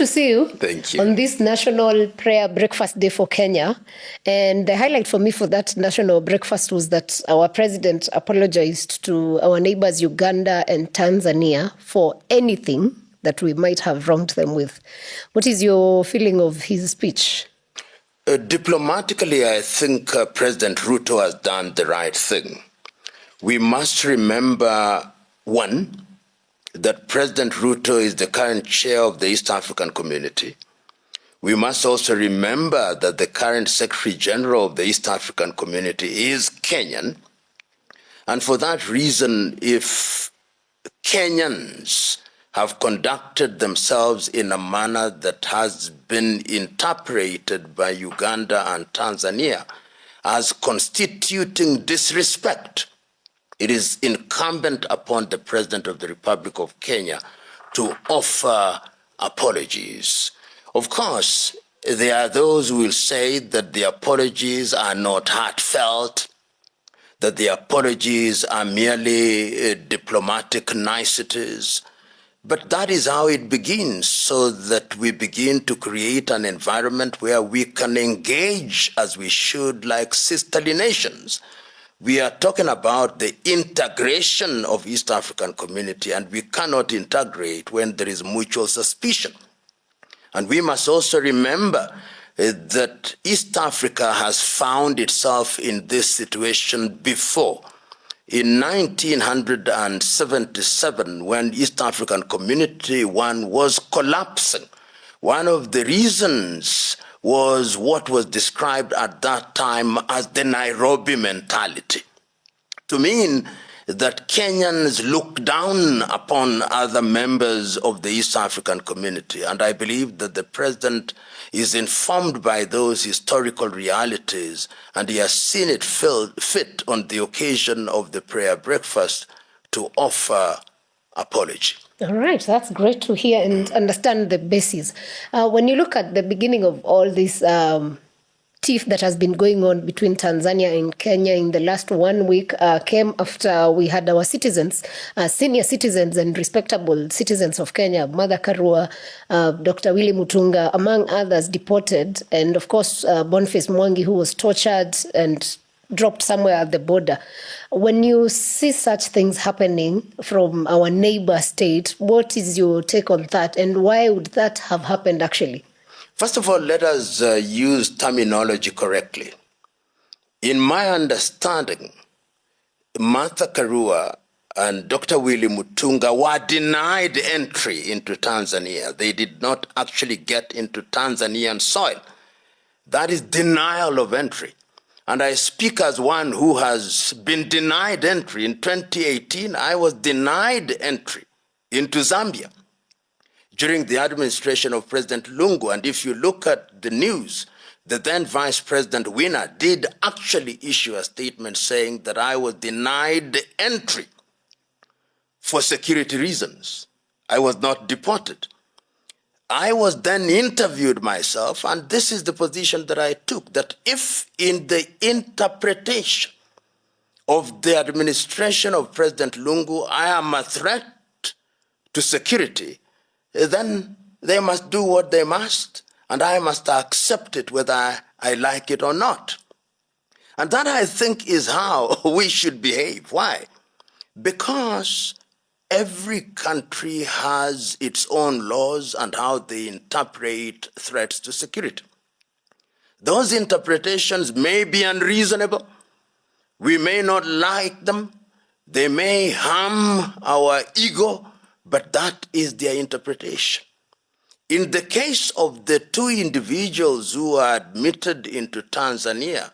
to see you. Thank you. On this National Prayer Breakfast Day for Kenya. And the highlight for me for that national breakfast was that our president apologized to our neighbors Uganda and Tanzania for anything that we might have wronged them with. What is your feeling of his speech? Diplomatically, I think President Ruto has done the right thing. We must remember, one, that President Ruto is the current chair of the East African Community. We must also remember that the current Secretary General of the East African Community is Kenyan. And for that reason, if Kenyans have conducted themselves in a manner that has been interpreted by Uganda and Tanzania as constituting disrespect, it is incumbent upon the President of the Republic of Kenya to offer apologies. Of course, there are those who will say that the apologies are not heartfelt, that the apologies are merely diplomatic niceties. But that is how it begins, so that we begin to create an environment where we can engage as we should, like sisterly nations. We are talking about the integration of East African community, and we cannot integrate when there is mutual suspicion. And we must also remember that East Africa has found itself in this situation before. In 1977, when East African Community One was collapsing, one of the reasons was what was described at that time as the Nairobi mentality, to mean that Kenyans look down upon other members of the East African community. And I believe that the president is informed by those historical realities, and he has seen it fit on the occasion of the prayer breakfast to offer apology. All right, that's great to hear and understand the basis. When you look at the beginning of all this tiff that has been going on between Tanzania and Kenya in the last 1 week, came after we had our citizens, senior citizens and respectable citizens of Kenya, Mother Karua, Dr. Willy Mutunga, among others, deported, and of course Boniface Mwangi, who was tortured and dropped somewhere at the border. When you see such things happening from our neighbor state, what is your take on that, and why would that have happened actually? First of all, let us use terminology correctly. In my understanding, Martha Karua and Dr. Willy Mutunga were denied entry into Tanzania. They did not actually get into Tanzanian soil. That is denial of entry. And I speak as one who has been denied entry. In 2018, I was denied entry into Zambia during the administration of President Lungu. And if you look at the news, the then Vice President Winner did actually issue a statement saying that I was denied entry for security reasons. I was not deported. I was then interviewed myself, and this is the position that I took, that if in the interpretation of the administration of President Lungu, I am a threat to security, then they must do what they must, and I must accept it whether I like it or not. And that, I think, is how we should behave. Why? Because every country has its own laws and how they interpret threats to security. Those interpretations may be unreasonable. We may not like them. They may harm our ego, but that is their interpretation. In the case of the two individuals who are admitted into Tanzania,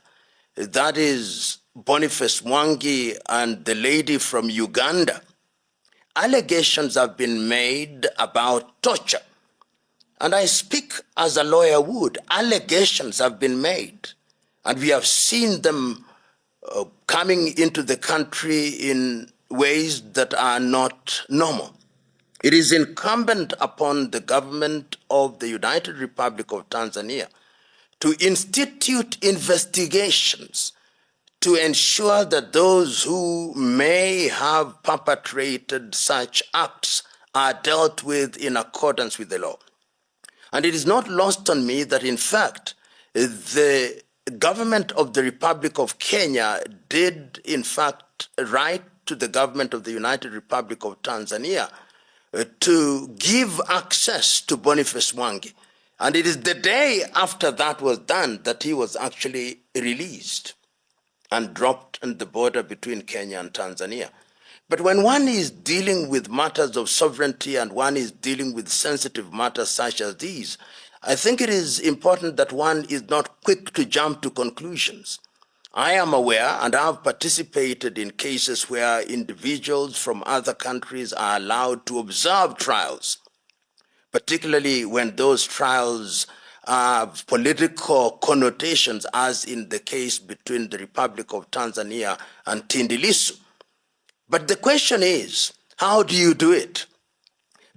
that is Boniface Mwangi and the lady from Uganda, allegations have been made about torture. And I speak as a lawyer would. Allegations have been made. And we have seen them coming into the country in ways that are not normal. It is incumbent upon the government of the United Republic of Tanzania to institute investigations to ensure that those who may have perpetrated such acts are dealt with in accordance with the law. And it is not lost on me that, in fact, the government of the Republic of Kenya did, in fact, write to the government of the United Republic of Tanzania to give access to Boniface Mwangi. And it is the day after that was done that he was actually released and dropped on the border between Kenya and Tanzania. But when one is dealing with matters of sovereignty and one is dealing with sensitive matters such as these, I think it is important that one is not quick to jump to conclusions. I am aware and I have participated in cases where individuals from other countries are allowed to observe trials, particularly when those trials have political connotations, as in the case between the Republic of Tanzania and Tundu Lissu. But the question is, how do you do it?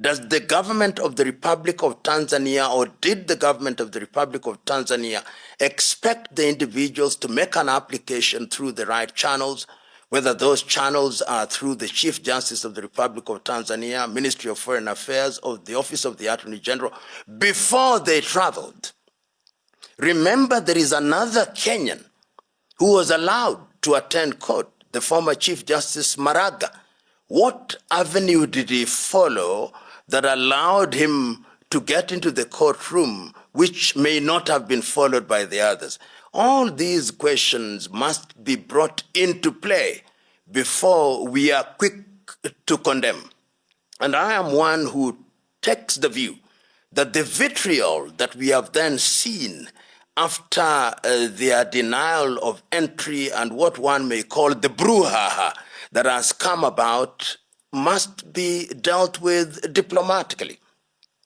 Does the government of the Republic of Tanzania, or did the government of the Republic of Tanzania expect the individuals to make an application through the right channels, whether those channels are through the Chief Justice of the Republic of Tanzania, Ministry of Foreign Affairs, or the Office of the Attorney General, before they traveled? Remember, there is another Kenyan who was allowed to attend court, the former Chief Justice Maraga. What avenue did he follow that allowed him to get into the courtroom, which may not have been followed by the others? All these questions must be brought into play before we are quick to condemn. And I am one who takes the view that the vitriol that we have then seen after their denial of entry and what one may call the brouhaha that has come about must be dealt with diplomatically.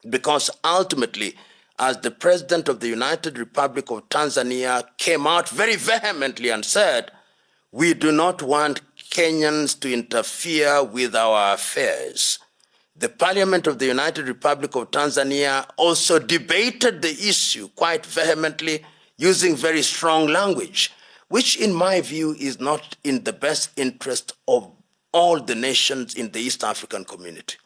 Because ultimately, as the President of the United Republic of Tanzania came out very vehemently and said, we do not want Kenyans to interfere with our affairs. The Parliament of the United Republic of Tanzania also debated the issue quite vehemently, using very strong language, which in my view is not in the best interest of all the nations in the East African community.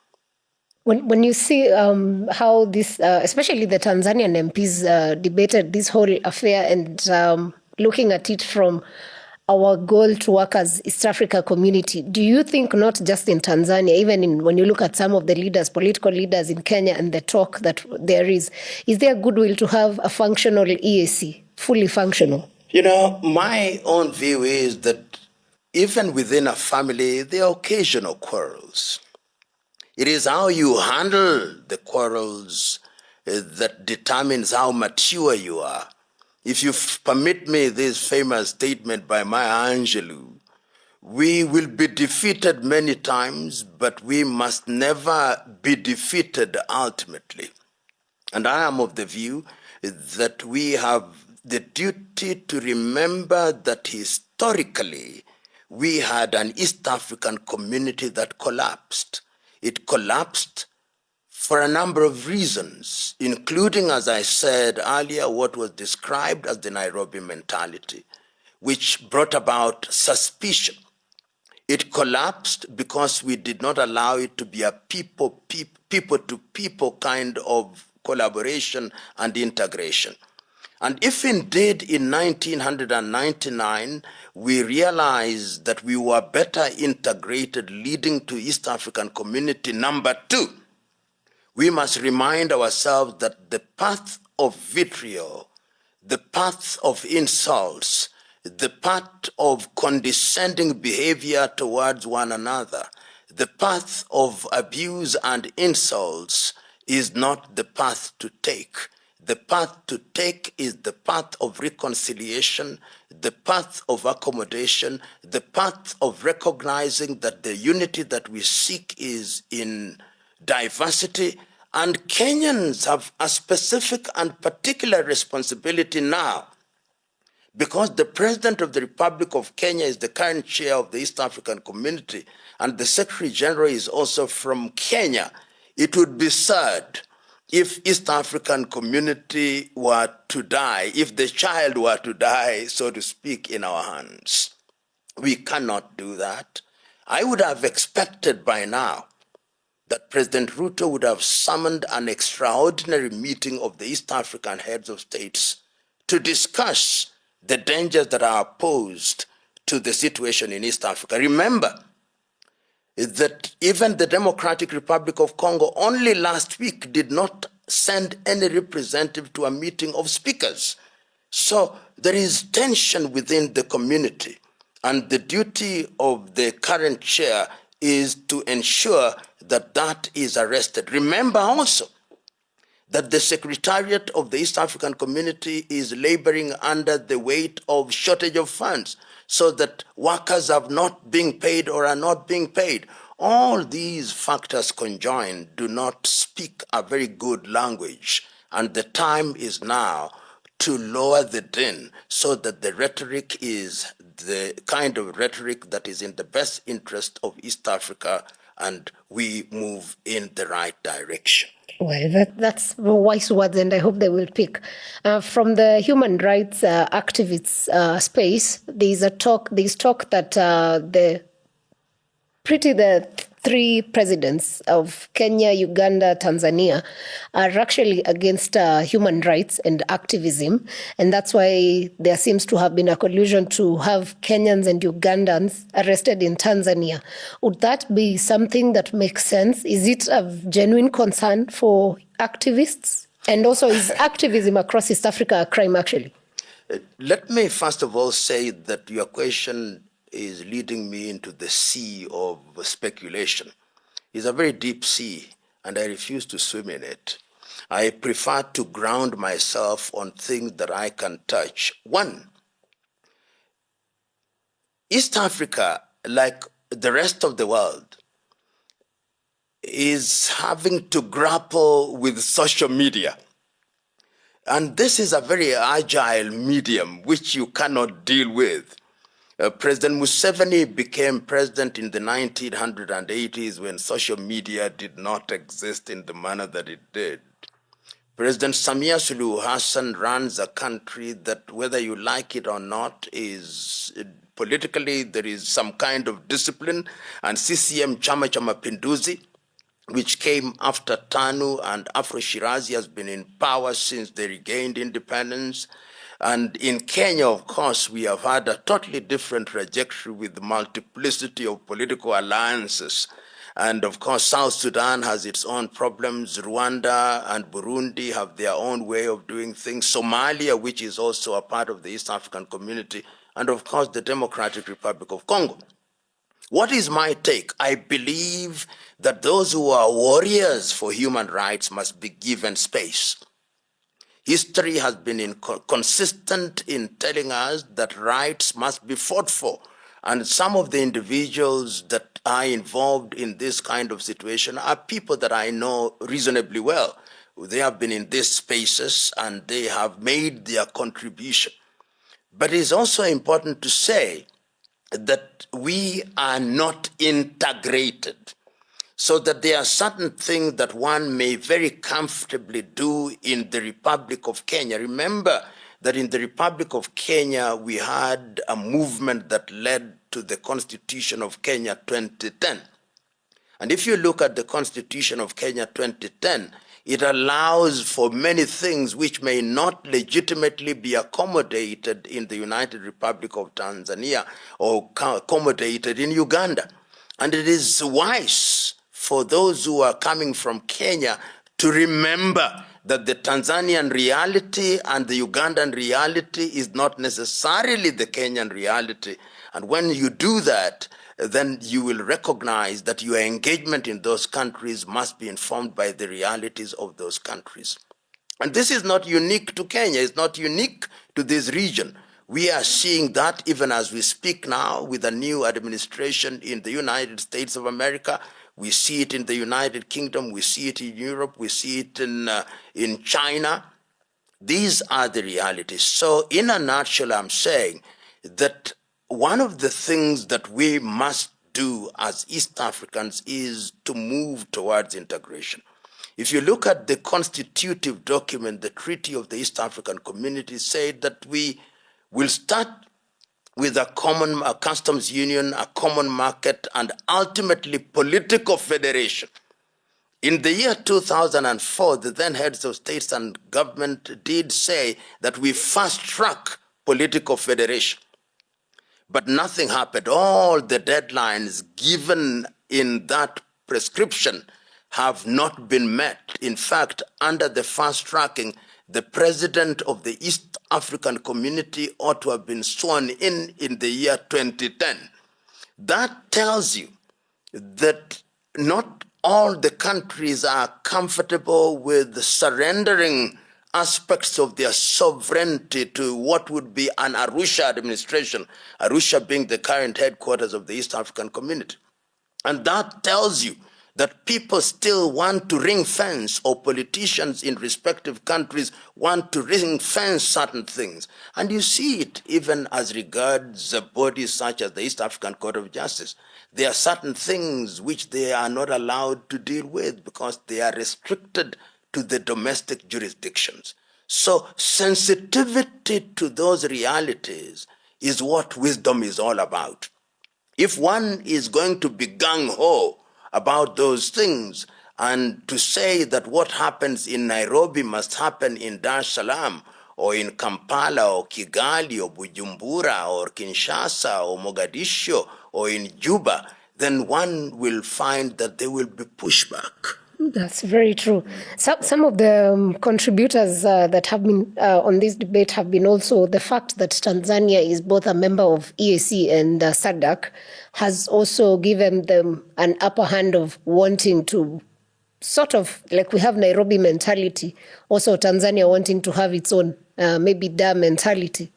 When you see how this, especially the Tanzanian MPs debated this whole affair and looking at it from our goal to work as East Africa community, do you think not just in Tanzania, even when you look at some of the leaders, political leaders in Kenya and the talk that there is there goodwill to have a functional EAC, fully functional? You know, my own view is that even within a family, there are occasional quarrels. It is how you handle the quarrels that determines how mature you are. If you permit me this famous statement by Maya Angelou, we will be defeated many times, but we must never be defeated ultimately. And I am of the view that we have the duty to remember that historically we had an East African community that collapsed. It collapsed for a number of reasons, including, as I said earlier, what was described as the Nairobi mentality, which brought about suspicion. It collapsed because we did not allow it to be a people-to-people kind of collaboration and integration. And if indeed in 1999 we realized that we were better integrated, leading to East African community number 2, we must remind ourselves that the path of vitriol, the path of insults, the path of condescending behavior towards one another, the path of abuse and insults is not the path to take. The path to take is the path of reconciliation, the path of accommodation, the path of recognizing that the unity that we seek is in diversity, and Kenyans have a specific and particular responsibility now. Because the President of the Republic of Kenya is the current chair of the East African community, and the Secretary General is also from Kenya, it would be sad if East African community were to die, if the child were to die, so to speak, in our hands. We cannot do that. I would have expected by now that President Ruto would have summoned an extraordinary meeting of the East African heads of states to discuss the dangers that are posed to the situation in East Africa. Remember that even the Democratic Republic of Congo only last week did not send any representative to a meeting of speakers. So there is tension within the community, and the duty of the current chair is to ensure that that is arrested. Remember also that the Secretariat of the East African Community is laboring under the weight of shortage of funds, so that workers have not been paid or are not being paid. All these factors conjoined do not speak a very good language, and the time is now to lower the din so that the rhetoric is the kind of rhetoric that is in the best interest of East Africa, and we move in the right direction. Well, that's wise words, and I hope they will pick. From the human rights activists space, there's talk that the three presidents of Kenya, Uganda, Tanzania are actually against human rights and activism. And that's why there seems to have been a collusion to have Kenyans and Ugandans arrested in Tanzania. Would that be something that makes sense? Is it a genuine concern for activists? And also, is activism across East Africa a crime, actually? Let me first of all say that your question is leading me into the sea of speculation. It's a very deep sea, and I refuse to swim in it. I prefer to ground myself on things that I can touch. One, East Africa, like the rest of the world, is having to grapple with social media. And this is a very agile medium which you cannot deal with. President Museveni became president in the 1980s when social media did not exist in the manner that it did. President Samia Suluhu Hassan runs a country that, whether you like it or not, is politically there is some kind of discipline, and CCM Chama cha Mapinduzi, which came after TANU and Afro-Shirazi, has been in power since they regained independence. And in Kenya, of course, we have had a totally different trajectory with the multiplicity of political alliances. And of course, South Sudan has its own problems. Rwanda and Burundi have their own way of doing things. Somalia, which is also a part of the East African community. And of course, the Democratic Republic of Congo. What is my take? I believe that those who are warriors for human rights must be given space. History has been consistent in telling us that rights must be fought for. And some of the individuals that are involved in this kind of situation are people that I know reasonably well. They have been in these spaces and they have made their contribution. But it's also important to say that we are not integrated, so that there are certain things that one may very comfortably do in the Republic of Kenya. Remember that in the Republic of Kenya, we had a movement that led to the Constitution of Kenya 2010. And if you look at the Constitution of Kenya 2010, it allows for many things which may not legitimately be accommodated in the United Republic of Tanzania or accommodated in Uganda. And it is wise for those who are coming from Kenya to remember that the Tanzanian reality and the Ugandan reality is not necessarily the Kenyan reality. And when you do that, then you will recognize that your engagement in those countries must be informed by the realities of those countries. And this is not unique to Kenya. It's not unique to this region. We are seeing that even as we speak now with a new administration in the United States of America. We see it in the United Kingdom. We see it in Europe. We see it in China. These are the realities. So in a nutshell, I'm saying that one of the things that we must do as East Africans is to move towards integration. If you look at the constitutive document, the Treaty of the East African Community said that we will start with a common customs union, a common market, and ultimately political federation. In the year 2004, the then heads of states and government did say that we fast-track political federation. But nothing happened. All the deadlines given in that prescription have not been met. In fact, under the fast tracking, the president of the East African Community ought to have been sworn in the year 2010. That tells you that not all the countries are comfortable with surrendering aspects of their sovereignty to what would be an Arusha administration, Arusha being the current headquarters of the East African Community. And that tells you that people still want to ring fence, or politicians in respective countries want to ring fence certain things. And you see it even as regards bodies such as the East African Court of Justice. There are certain things which they are not allowed to deal with because they are restricted to the domestic jurisdictions. So sensitivity to those realities is what wisdom is all about. If one is going to be gung-ho about those things and to say that what happens in Nairobi must happen in Dar es Salaam or in Kampala or Kigali or Bujumbura or Kinshasa or Mogadishu or in Juba, then one will find that there will be pushback. That's very true. Some of the contributors that have been on this debate have been also the fact that Tanzania is both a member of EAC and SADC has also given them an upper hand of wanting to sort of, like we have Nairobi mentality, also Tanzania wanting to have its own maybe Dar mentality.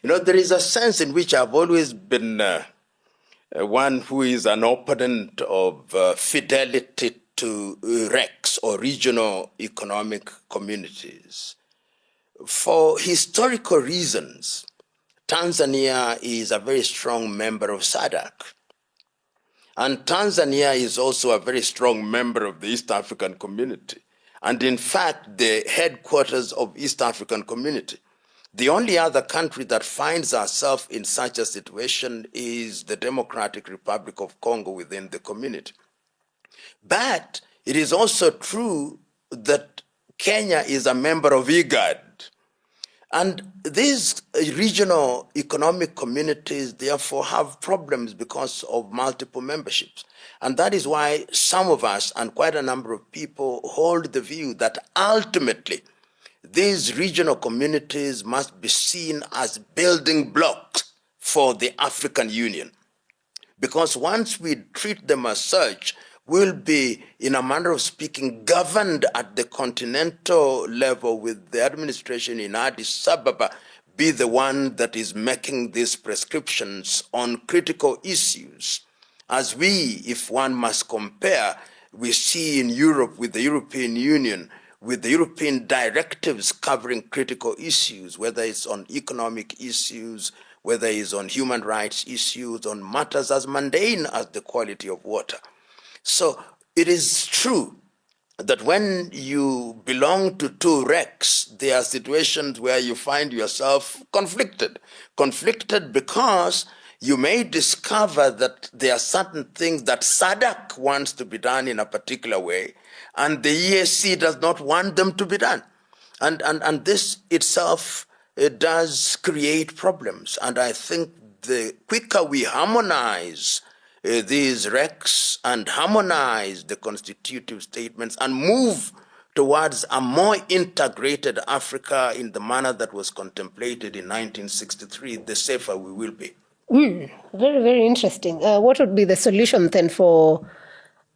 You know, there is a sense in which I've always been one who is an opponent of fidelity to RECs, or regional economic communities. For historical reasons, Tanzania is a very strong member of SADC. And Tanzania is also a very strong member of the East African Community. And in fact, the headquarters of East African Community. The only other country that finds ourselves in such a situation is the Democratic Republic of Congo within the community. But it is also true that Kenya is a member of IGAD. And these regional economic communities, therefore, have problems because of multiple memberships. And that is why some of us, and quite a number of people, hold the view that ultimately these regional communities must be seen as building blocks for the African Union. Because once we treat them as such, we'll be, in a manner of speaking, governed at the continental level, with the administration in Addis Ababa be the one that is making these prescriptions on critical issues. As we, if one must compare, we see in Europe with the European Union, with the European directives covering critical issues, whether it's on economic issues, whether it's on human rights issues, on matters as mundane as the quality of water. So it is true that when you belong to two RECs, there are situations where you find yourself conflicted. Conflicted because you may discover that there are certain things that SADC wants to be done in a particular way, and the EAC does not want them to be done. And this itself, it does create problems. And I think the quicker we harmonize these RECs and harmonize the constitutive statements and move towards a more integrated Africa in the manner that was contemplated in 1963, the safer we will be. Very, very interesting. What would be the solution then for,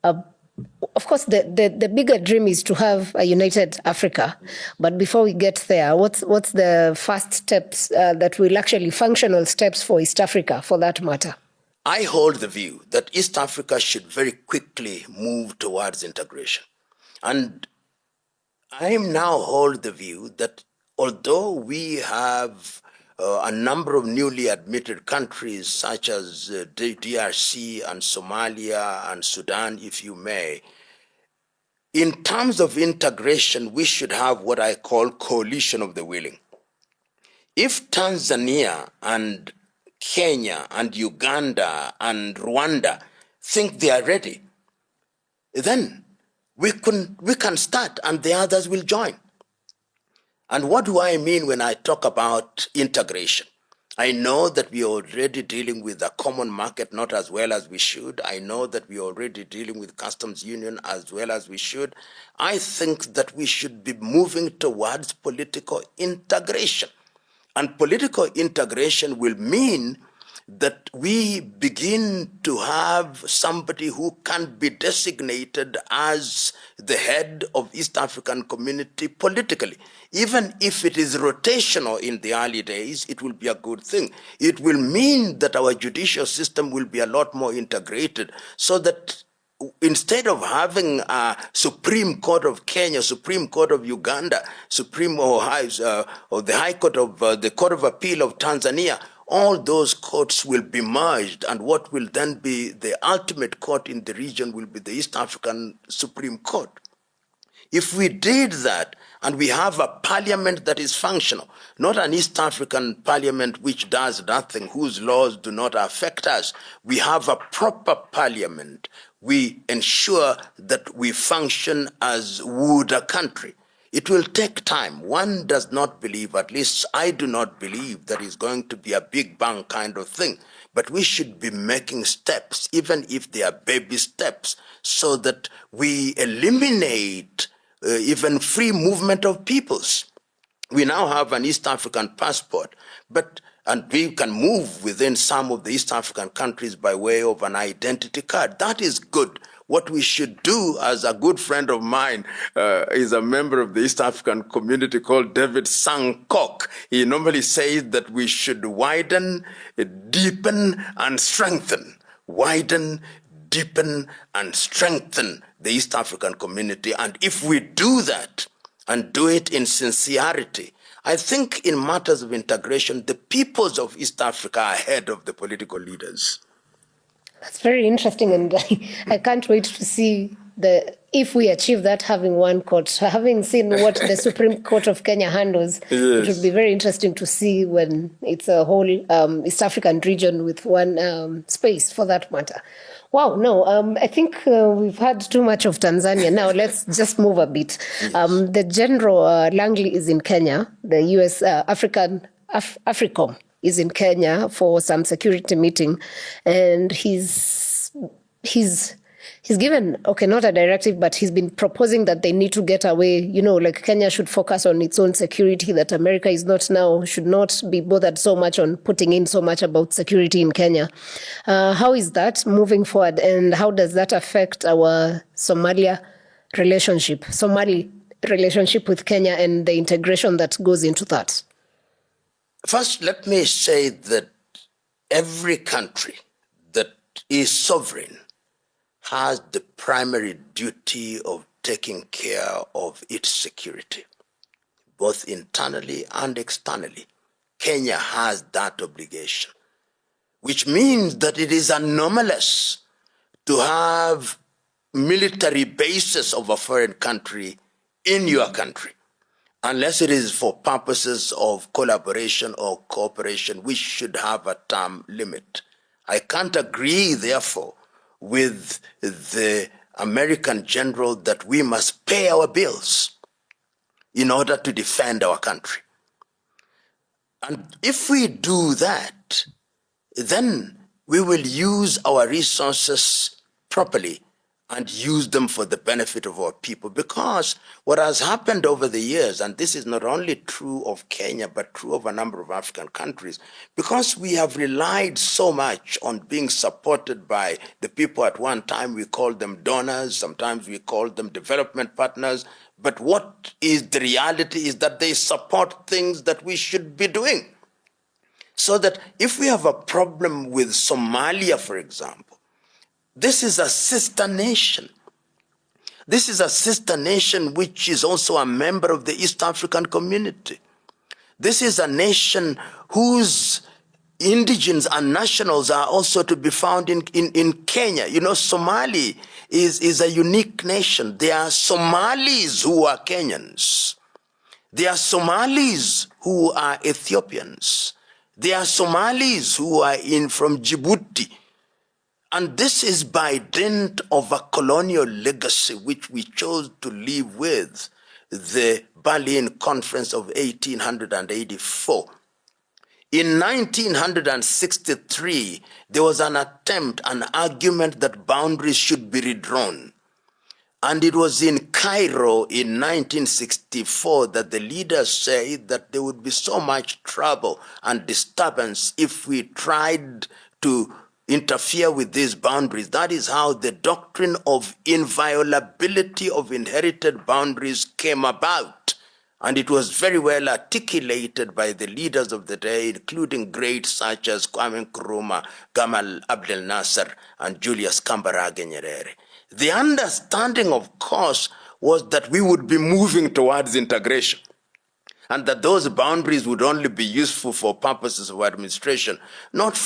of course, the bigger dream is to have a united Africa. But before we get there, what's the first steps that will actually functional steps for East Africa, for that matter? I hold the view that East Africa should very quickly move towards integration. And I now hold the view that although we have a number of newly admitted countries such as DRC and Somalia and Sudan, if you may, in terms of integration, we should have what I call coalition of the willing. If Tanzania and Kenya and Uganda and Rwanda think they are ready, then we can start and the others will join. And what do I mean when I talk about integration? I know that we are already dealing with a common market not as well as we should. I know that we are already dealing with customs union as well as we should. I think that we should be moving towards political integration. And political integration will mean that we begin to have somebody who can be designated as the head of East African community politically. Even if it is rotational in the early days, it will be a good thing. It will mean that our judicial system will be a lot more integrated, so that instead of having a Supreme Court of Kenya, Supreme Court of Uganda, or the High Court of the Court of Appeal of Tanzania, all those courts will be merged, and what will then be the ultimate court in the region will be the East African Supreme Court. If we did that, and we have a parliament that is functional, not an East African parliament which does nothing, whose laws do not affect us, we have a proper parliament, we ensure that we function as would a country. It will take time. One does not believe, at least I do not believe, there is going to be a big bang kind of thing. But we should be making steps, even if they are baby steps, so that we eliminate even free movement of peoples. We now have an East African passport, and we can move within some of the East African countries by way of an identity card. That is good. What we should do, as a good friend of mine is a member of the East African community called David Sankok. He normally says that we should widen, deepen, and strengthen. Widen, deepen, and strengthen the East African community. And if we do that, and do it in sincerity, I think in matters of integration, the peoples of East Africa are ahead of the political leaders. That's very interesting, and I can't wait to see if we achieve that, having one court. Having seen what the Supreme Court of Kenya handles, yes, it would be very interesting to see when it's a whole East African region with one space, for that matter. Wow, no, I think we've had too much of Tanzania. Now let's just move a bit. Yes. The General Langley is in Kenya. The U.S. AFRICOM is in Kenya for some security meeting, and he's given, okay, not a directive, but he's been proposing that they need to get away, like Kenya should focus on its own security, that America should not be bothered so much on putting in so much about security in Kenya. How is that moving forward, and how does that affect our Somali relationship with Kenya and the integration that goes into that? First, let me say that every country that is sovereign has the primary duty of taking care of its security, both internally and externally. Kenya has that obligation, which means that it is anomalous to have military bases of a foreign country in your country, unless it is for purposes of collaboration or cooperation, which should have a term limit. I can't agree, therefore, with the American general that we must pay our bills in order to defend our country. And if we do that, then we will use our resources properly and use them for the benefit of our people. Because what has happened over the years, and this is not only true of Kenya, but true of a number of African countries, because we have relied so much on being supported by the people. At one time we called them donors, sometimes we called them development partners, but what is the reality is that they support things that we should be doing. So that if we have a problem with Somalia, for example, this is a sister nation. This is a sister nation which is also a member of the East African community. This is a nation whose indigenes and nationals are also to be found in Kenya. Somali is a unique nation. There are Somalis who are Kenyans. There are Somalis who are Ethiopians. There are Somalis who are from Djibouti. And this is by dint of a colonial legacy which we chose to live with, the Berlin Conference of 1884. In 1963, there was an attempt, an argument that boundaries should be redrawn. And it was in Cairo in 1964 that the leaders said that there would be so much trouble and disturbance if we tried to interfere with these boundaries. That is how the doctrine of inviolability of inherited boundaries came about. And it was very well articulated by the leaders of the day, including greats such as Kwame Nkrumah, Gamal Abdel Nasser, and Julius Kambarage Nyerere. The understanding, of course, was that we would be moving towards integration, and that those boundaries would only be useful for purposes of administration, not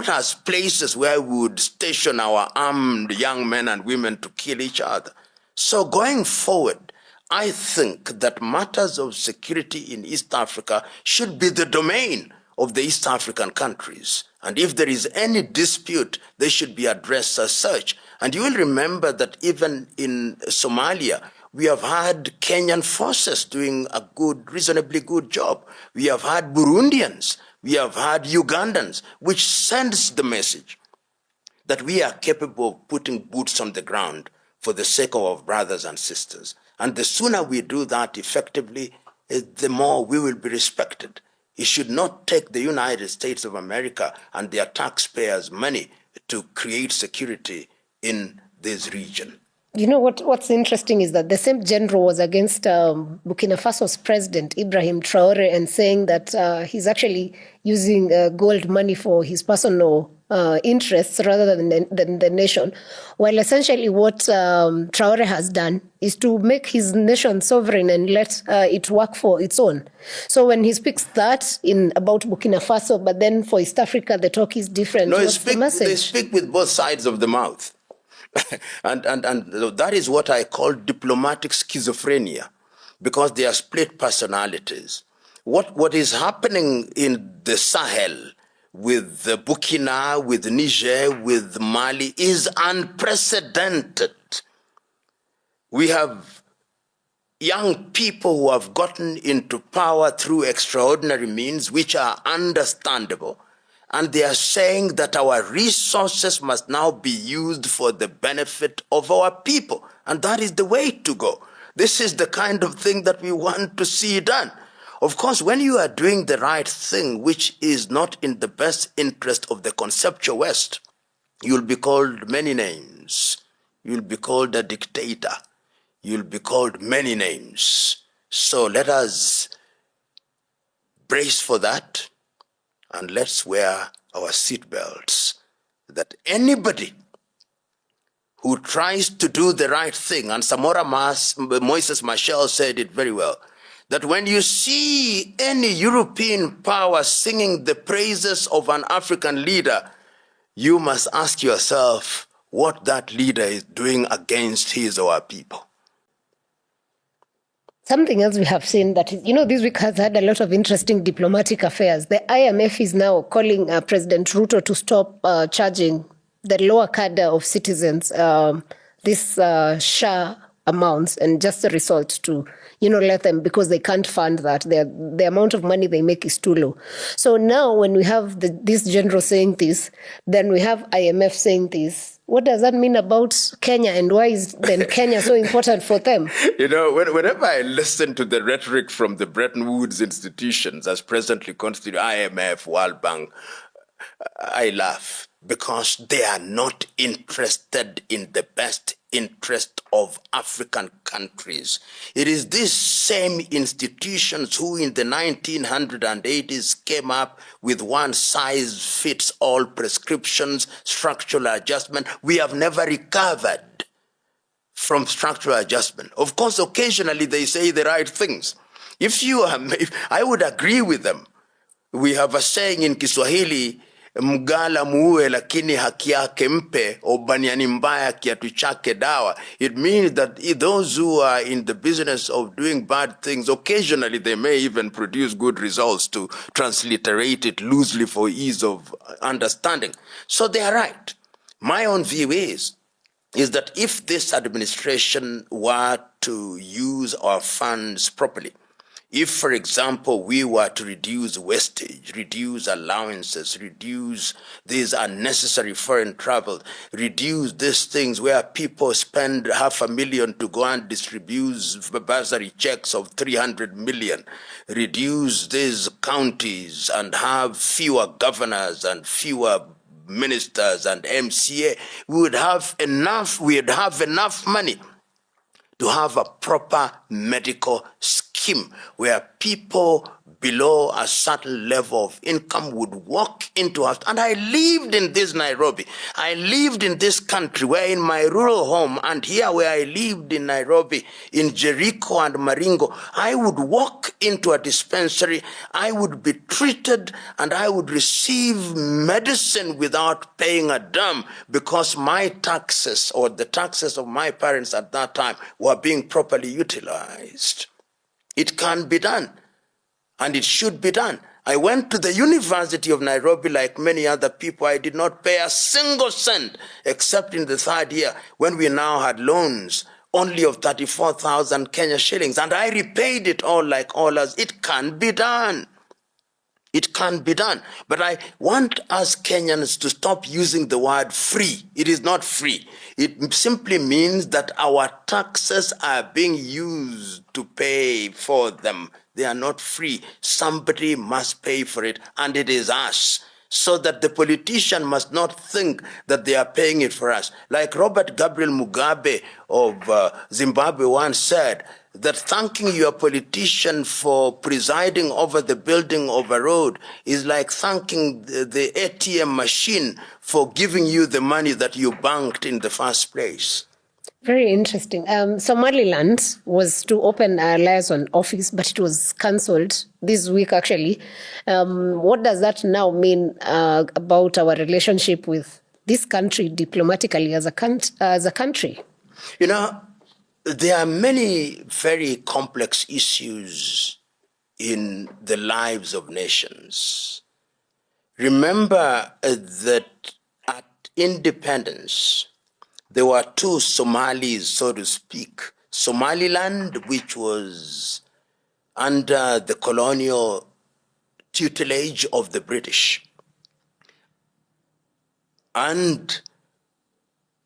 as places where we would station our armed young men and women to kill each other. So going forward, I think that matters of security in East Africa should be the domain of the East African countries. And if there is any dispute, they should be addressed as such. And you will remember that even in Somalia, we have had Kenyan forces doing a reasonably good job. We have had Burundians, we have had Ugandans, which sends the message that we are capable of putting boots on the ground for the sake of our brothers and sisters. And the sooner we do that effectively, the more we will be respected. It should not take the United States of America and their taxpayers' money to create security in this region. You know what's interesting is that the same general was against Burkina Faso's president, Ibrahim Traore, and saying that he's actually using gold money for his personal interests rather than the nation. While essentially what Traore has done is to make his nation sovereign and let it work for its own. So when he speaks that about Burkina Faso, but then for East Africa, the talk is different. No, they speak with both sides of the mouth. and that is what I call diplomatic schizophrenia, because they are split personalities. What is happening in the Sahel with Burkina, with Niger, with Mali is unprecedented. We have young people who have gotten into power through extraordinary means, which are understandable. And they are saying that our resources must now be used for the benefit of our people. And that is the way to go. This is the kind of thing that we want to see done. Of course, when you are doing the right thing, which is not in the best interest of the conceptual West, you'll be called many names. You'll be called a dictator. You'll be called many names. So let us brace for that. And let's wear our seatbelts, that anybody who tries to do the right thing, and Samora Moises Machel said it very well, that when you see any European power singing the praises of an African leader, you must ask yourself what that leader is doing against his or her people. Something else we have seen that, this week has had a lot of interesting diplomatic affairs. The IMF is now calling President Ruto to stop charging the lower cadre of citizens this SHA amounts, and just a result to, let them, because they can't fund that. The amount of money they make is too low. So now when we have this general saying this, then we have IMF saying this. What does that mean about Kenya, and why is then Kenya so important for them? Whenever I listen to the rhetoric from the Bretton Woods institutions as presently constituted IMF, World Bank, I laugh, because they are not interested in the best interest of African countries. It is these same institutions who in the 1980s came up with one-size-fits-all prescriptions, structural adjustment. We have never recovered from structural adjustment. Of course, occasionally they say the right things. If I would agree with them. We have a saying in Kiswahili, mgala muue lakini haki yake mpe, o baniani mbaya kiatu chake dawa. It means that those who are in the business of doing bad things, occasionally they may even produce good results, to transliterate it loosely for ease of understanding. So they are right. My own view is that if this administration were to use our funds properly, if, for example, we were to reduce wastage, reduce allowances, reduce these unnecessary foreign travel, reduce these things where people spend $500,000 to go and distribute bursary checks of 300 million, reduce these counties and have fewer governors and fewer ministers and MCA, we would have enough money to have a proper medical scheme where people below a certain level of income would walk into us. And I lived in this Nairobi. I lived in this country where in my rural home and here where I lived in Nairobi, in Jericho and Maringo, I would walk into a dispensary, I would be treated and I would receive medicine without paying a damn because my taxes or the taxes of my parents at that time were being properly utilized. It can be done. And it should be done. I went to the University of Nairobi like many other people. I did not pay a single cent except in the third year when we now had loans only of 34,000 Kenya shillings. And I repaid it all like all others. It can be done. It can be done. But I want us Kenyans to stop using the word free. It is not free. It simply means that our taxes are being used to pay for them. They are not free. Somebody must pay for it, and it is us. So that the politician must not think that they are paying it for us. Like Robert Gabriel Mugabe of Zimbabwe once said, that thanking your politician for presiding over the building of a road is like thanking the ATM machine for giving you the money that you banked in the first place. Very interesting. Somaliland was to open a liaison office, but it was cancelled this week, actually. What does that now mean about our relationship with this country diplomatically as a country? You know, there are many very complex issues in the lives of nations. Remember that at independence, there were two Somalis, so to speak. Somaliland, which was under the colonial tutelage of the British, and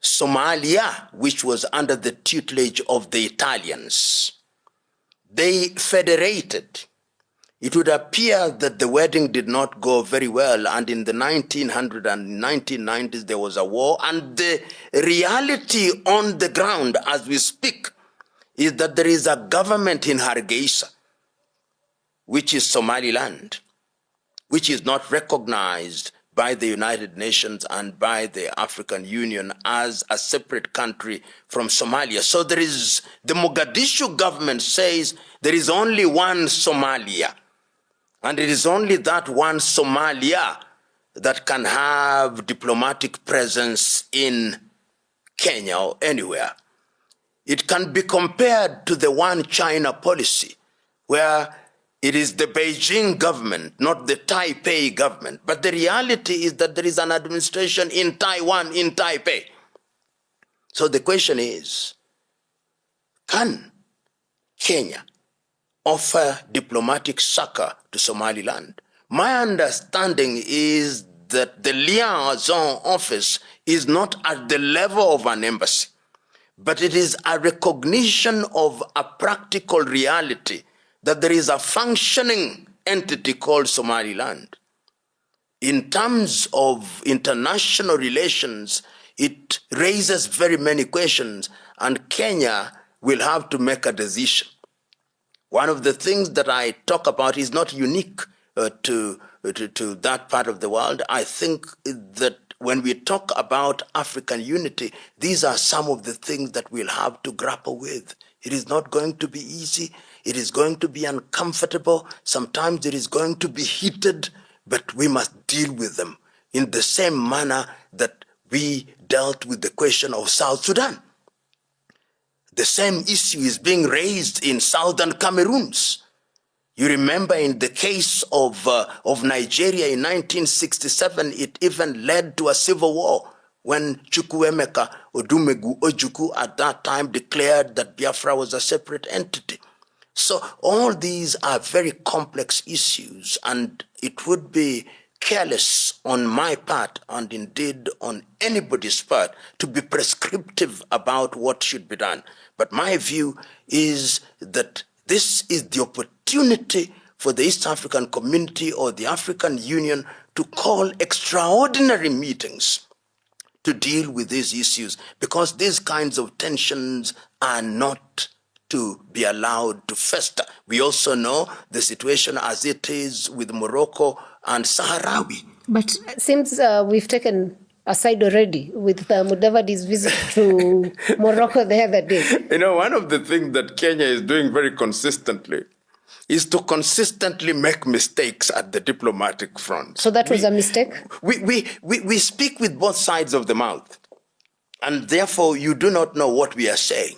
Somalia, which was under the tutelage of the Italians. They federated. It would appear that the wedding did not go very well, and in the 1900s and 1990s there was a war, and the reality on the ground as we speak is that there is a government in Hargeisa, which is Somaliland, which is not recognized by the United Nations and by the African Union as a separate country from Somalia. So there is, the Mogadishu government says there is only one Somalia, and it is only that one Somalia that can have diplomatic presence in Kenya or anywhere. It can be compared to the one China policy, where it is the Beijing government, not the Taipei government. But the reality is that there is an administration in Taiwan, in Taipei. So the question is, can Kenya offer diplomatic succor to Somaliland? My understanding is that the liaison office is not at the level of an embassy, but it is a recognition of a practical reality that there is a functioning entity called Somaliland. In terms of international relations, it raises very many questions, and Kenya will have to make a decision. One of the things that I talk about is not unique to that part of the world. I think that when we talk about African unity, these are some of the things that we'll have to grapple with. It is not going to be easy. It is going to be uncomfortable. Sometimes it is going to be heated, but we must deal with them in the same manner that we dealt with the question of South Sudan. The same issue is being raised in southern Cameroons. You remember in the case of Nigeria in 1967, it even led to a civil war when Chukwuemeka Odumegu Ojukwu at that time declared that Biafra was a separate entity. So all these are very complex issues, and it would be careless on my part, and indeed on anybody's part, to be prescriptive about what should be done. But my view is that this is the opportunity for the East African community or the African Union to call extraordinary meetings to deal with these issues, because these kinds of tensions are not to be allowed to fester. We also know the situation as it is with Morocco and Sahrawi. But since we've taken a side already with Mudavadi's visit to Morocco the other day. You know, one of the things that Kenya is doing very consistently is to consistently make mistakes at the diplomatic front. So that was a mistake? We speak with both sides of the mouth, and therefore you do not know what we are saying.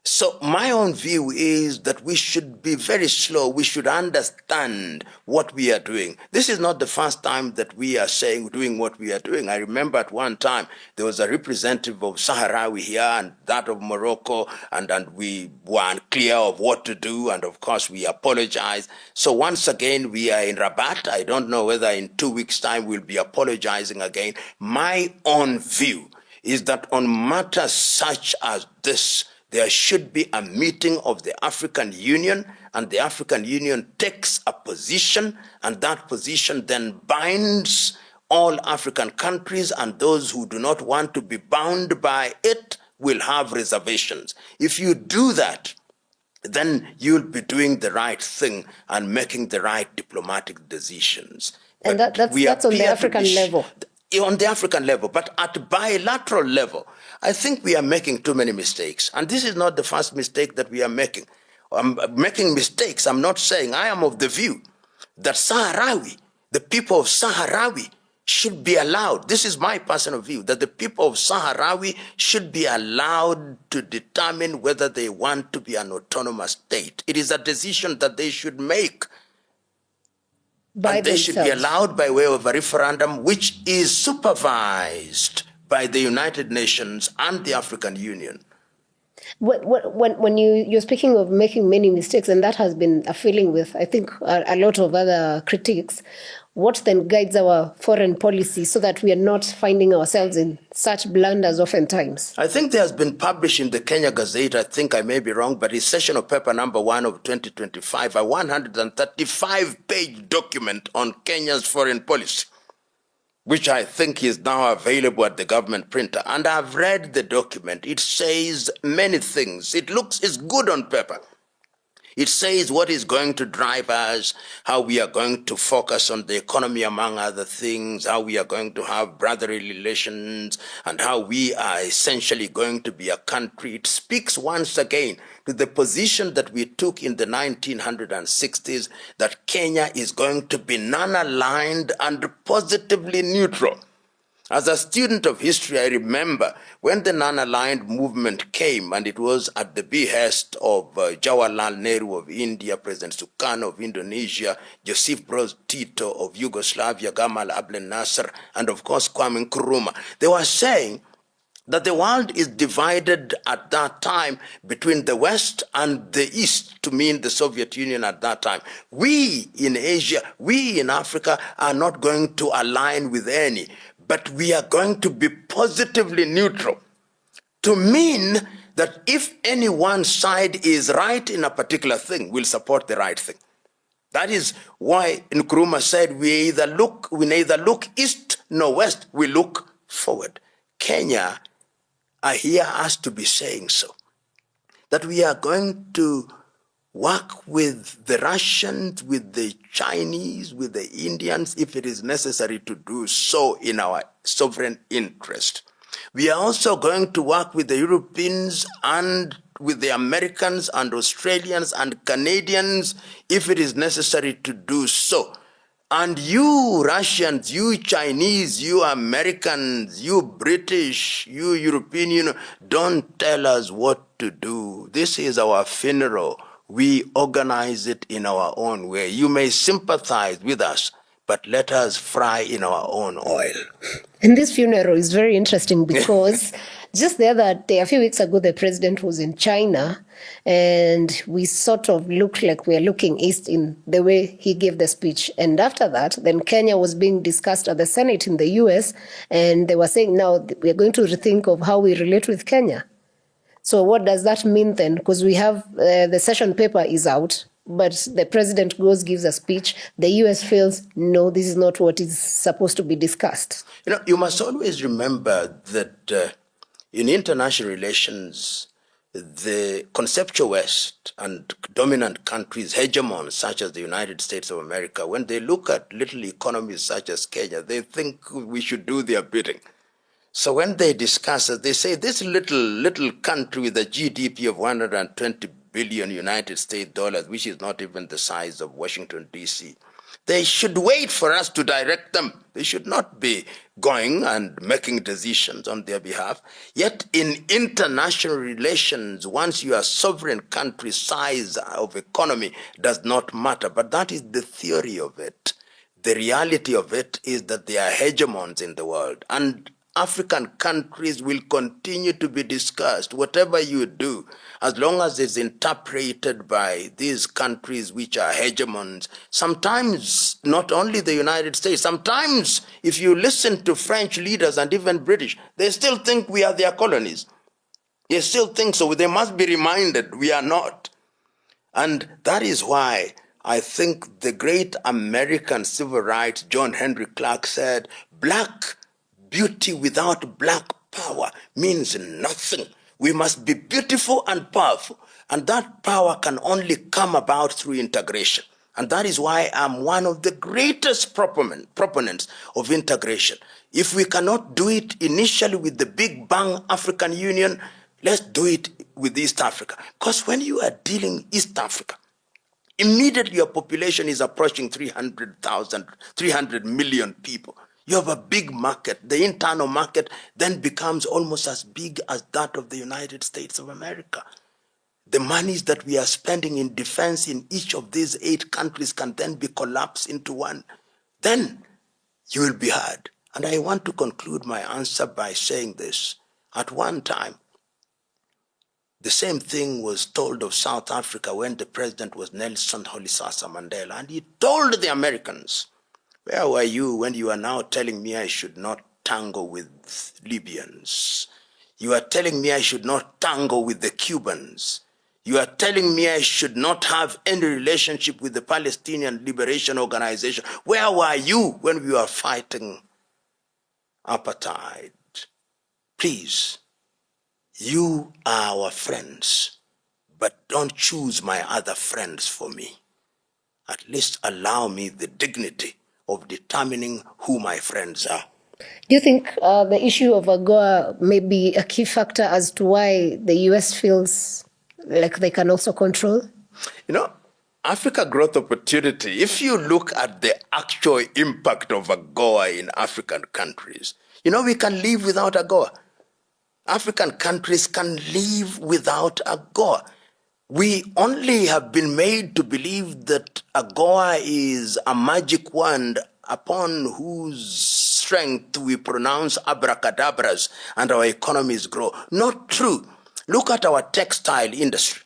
So my own view is that we should be very slow. We should understand what we are doing. This is not the first time that we are doing what we are doing. I remember at one time there was a representative of Sahrawi here and that of Morocco, and we were unclear of what to do, and of course we apologized. So once again we are in Rabat. I don't know whether in 2 weeks' time we'll be apologizing again. My own view is that on matters such as this, there should be a meeting of the African Union, and the African Union takes a position, and that position then binds all African countries, and those who do not want to be bound by it will have reservations. If you do that, then you'll be doing the right thing and making the right diplomatic decisions. And that's on the African level. On the African level, but at bilateral level, I think we are making too many mistakes. And this is not the first mistake that we are making. I'm making mistakes. I'm not saying. I am of the view that Sahrawi, the people of Sahrawi, should be allowed. This is my personal view, that the people of Sahrawi should be allowed to determine whether they want to be an autonomous state. It is a decision that they should make. And they should be allowed by way of a referendum, which is supervised by the United Nations and the African Union. When you're speaking of making many mistakes, and that has been a feeling with, I think, a lot of other critics, what then guides our foreign policy so that we are not finding ourselves in such blunders oftentimes? I think there has been published in the Kenya Gazette, I think I may be wrong, but it's session of paper number 1 of 2025, a 135-page document on Kenya's foreign policy, which I think is now available at the government printer. And I've read the document. It says many things. It's good on paper. It says what is going to drive us, how we are going to focus on the economy, among other things, how we are going to have brotherly relations, and how we are essentially going to be a country. It speaks once again to the position that we took in the 1960s, that Kenya is going to be non-aligned and positively neutral. As a student of history, I remember when the non-aligned movement came, and it was at the behest of Jawaharlal Nehru of India, President Sukarno of Indonesia, Joseph Broz Tito of Yugoslavia, Gamal Abdel Nasser, and of course Kwame Nkrumah. They were saying that the world is divided at that time between the West and the East, to mean the Soviet Union at that time. We in Asia, we in Africa are not going to align with any, but we are going to be positively neutral, to mean that if any one side is right in a particular thing, we'll support the right thing. That is why Nkrumah said we neither look east nor west, we look forward. Kenya, I hear us to be saying so, that we are going to work with the Russians, with the Chinese, with the Indians, if it is necessary to do so in our sovereign interest. We are also going to work with the Europeans and with the Americans and Australians and Canadians, if it is necessary to do so. And you Russians, you Chinese, you Americans, you British, you European Union, don't tell us what to do. This is our funeral. We organize it in our own way. You may sympathize with us, but let us fry in our own oil. And this funeral is very interesting because just the other day, a few weeks ago, the president was in China, and we sort of looked like we are looking east in the way he gave the speech. And after that, then Kenya was being discussed at the Senate in the US, and they were saying now we are going to rethink of how we relate with Kenya. So what does that mean then? Because we have the session paper is out, but the president goes, gives a speech. The US feels, no, this is not what is supposed to be discussed. You know, you must always remember that in international relations, the conceptual West and dominant countries, hegemons such as the United States of America, when they look at little economies such as Kenya, they think we should do their bidding. So when they discuss it, they say this little country with a GDP of 120 billion United States dollars, which is not even the size of Washington, D.C., they should wait for us to direct them. They should not be going and making decisions on their behalf. Yet in international relations, once you are sovereign country, size of economy does not matter. But that is the theory of it. The reality of it is that they are hegemons in the world. And African countries will continue to be discussed, whatever you do, as long as it's interpreted by these countries which are hegemons. Sometimes, not only the United States, sometimes if you listen to French leaders and even British, they still think we are their colonies. They still think so. They must be reminded we are not. And that is why I think the great American civil rights, John Henry Clark, said, black beauty without black power means nothing. We must be beautiful and powerful. And that power can only come about through integration. And that is why I'm one of the greatest proponents of integration. If we cannot do it initially with the Big Bang African Union, let's do it with East Africa. Because when you are dealing East Africa, immediately your population is approaching 300 million people. You have a big market. The internal market then becomes almost as big as that of the United States of America. The monies that we are spending in defense in each of these 8 countries can then be collapsed into one. Then you will be heard. And I want to conclude my answer by saying this. At one time, the same thing was told of South Africa when the president was Nelson Rolihlahla Mandela. And he told the Americans, where were you when you are now telling me I should not tango with Libyans? You are telling me I should not tango with the Cubans. You are telling me I should not have any relationship with the Palestinian Liberation Organization. Where were you when we were fighting apartheid? Please, you are our friends, but don't choose my other friends for me. At least allow me the dignity of determining who my friends are. Do you think the issue of AGOA may be a key factor as to why the US feels like they can also control? You know, Africa Growth Opportunity, if you look at the actual impact of AGOA in African countries, you know, we can live without AGOA. African countries can live without AGOA. We only have been made to believe that AGOA is a magic wand upon whose strength we pronounce abracadabras and our economies grow. Not true. Look at our textile industry.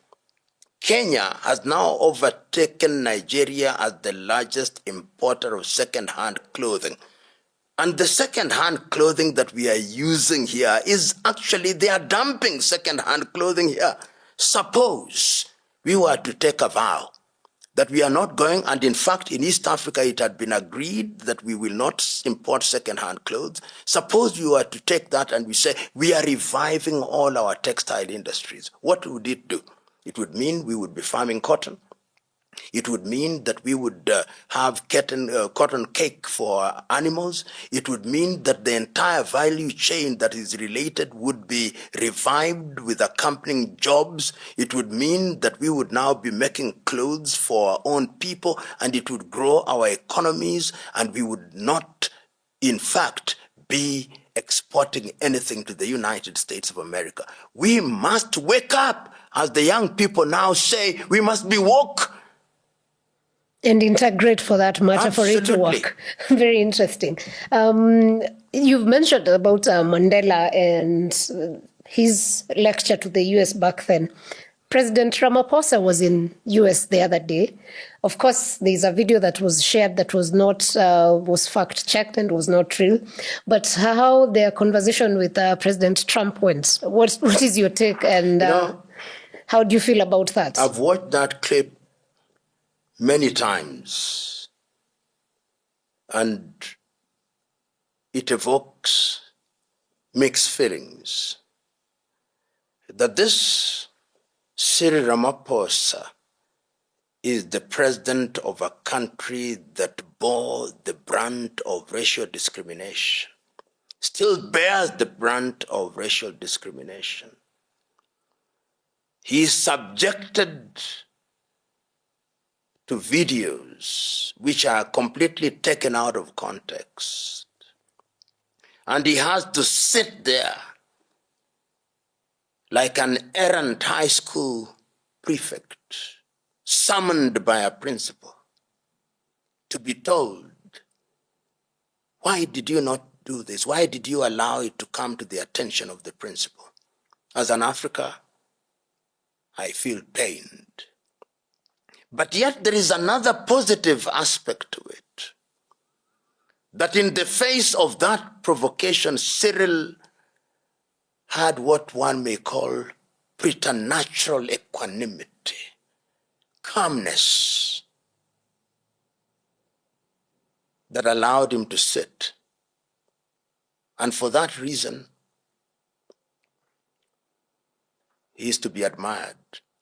Kenya has now overtaken Nigeria as the largest importer of second-hand clothing. And the second-hand clothing that we are using here is actually, they are dumping second-hand clothing here. Suppose we were to take a vow that we are not going, and in fact, in East Africa, it had been agreed that we will not import second-hand clothes. Suppose we were to take that and we say, we are reviving all our textile industries. What would it do? It would mean we would be farming cotton. It would mean that we would have cotton cake for animals. It would mean that the entire value chain that is related would be revived with accompanying jobs. It would mean that we would now be making clothes for our own people, and it would grow our economies, and we would not, in fact, be exporting anything to the United States of America. We must wake up. As the young people now say, we must be woke. And integrate, for that matter, Absolutely. for it to work. Very interesting. You've mentioned about Mandela and his lecture to the US back then. President Ramaphosa was in US the other day. Of course, there's a video that was shared that was not was fact checked and was not real. But how their conversation with President Trump went? What is your take, and how do you feel about that? I've watched that clip many times, and it evokes mixed feelings. That this Cyril Ramaphosa is the president of a country that bore the brunt of racial discrimination, still bears the brunt of racial discrimination. He is subjected to videos which are completely taken out of context. And he has to sit there like an errant high school prefect, summoned by a principal, to be told, why did you not do this? Why did you allow it to come to the attention of the principal? As an African, I feel pained. But yet there is another positive aspect to it. That in the face of that provocation, Cyril had what one may call preternatural equanimity, calmness, that allowed him to sit. And for that reason, he is to be admired.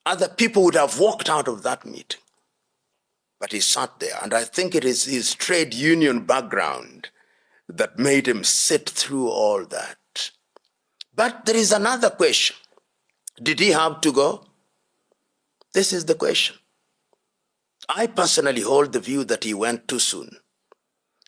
Other people would have walked out of that meeting, but he sat there. And I think it is his trade union background that made him sit through all that. But there is another question. Did he have to go? This is the question. I personally hold the view that he went too soon.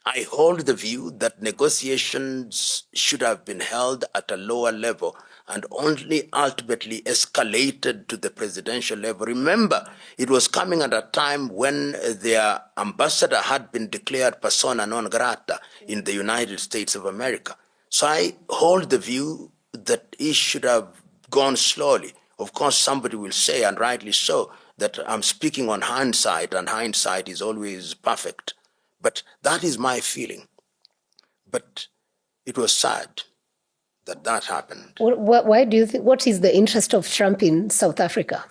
I hold the view that negotiations should have been held at a lower level and only ultimately escalated to the presidential level. Remember, it was coming at a time when their ambassador had been declared persona non grata in the United States of America. So I hold the view that it should have gone slowly. Of course, somebody will say, and rightly so, that I'm speaking on hindsight, and hindsight is always perfect. But that is my feeling. But it was sad that that happened. Why do you think, what is the interest of Trump in South Africa?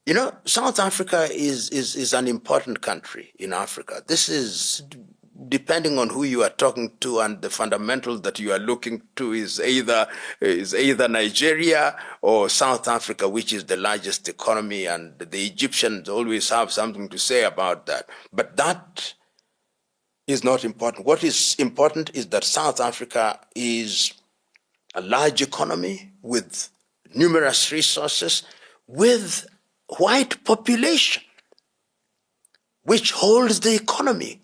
You know, South Africa is an important country in Africa. This is, depending on who you are talking to, and the fundamental that you are looking to is either Nigeria or South Africa, which is the largest economy, and the Egyptians always have something to say about that. But that is not important. What is important is that South Africa is a large economy with numerous resources, with white population, which holds the economy.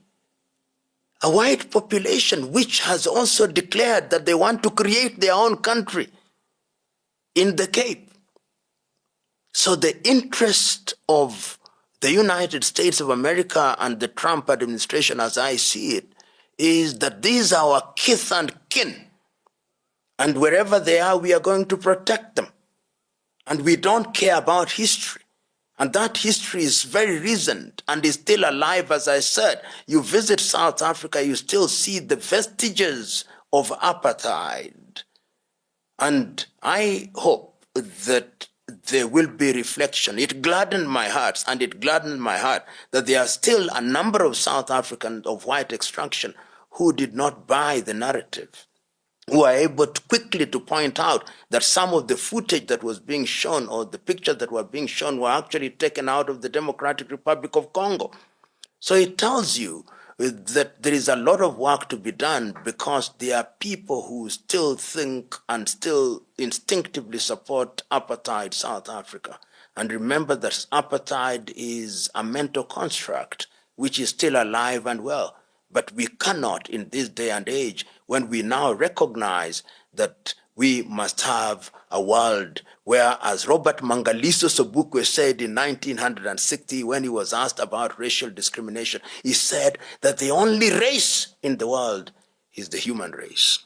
A white population which has also declared that they want to create their own country in the Cape. So the interest of the United States of America and the Trump administration, as I see it, is that these are our kith and kin. And wherever they are, we are going to protect them. And we don't care about history. And that history is very recent and is still alive, as I said. You visit South Africa, you still see the vestiges of apartheid. And I hope that there will be reflection. It gladdened my heart, and it gladdened my heart that there are still a number of South Africans of white extraction who did not buy the narrative, who are able to quickly to point out that some of the footage that was being shown, or the pictures that were being shown, were actually taken out of the Democratic Republic of Congo. So it tells you that there is a lot of work to be done, because there are people who still think and still instinctively support apartheid South Africa. And remember that apartheid is a mental construct which is still alive and well. But we cannot, in this day and age, when we now recognize that We must have a world where, as Robert Mangaliso Sobukwe said in 1960 when he was asked about racial discrimination, he said that the only race in the world is the human race.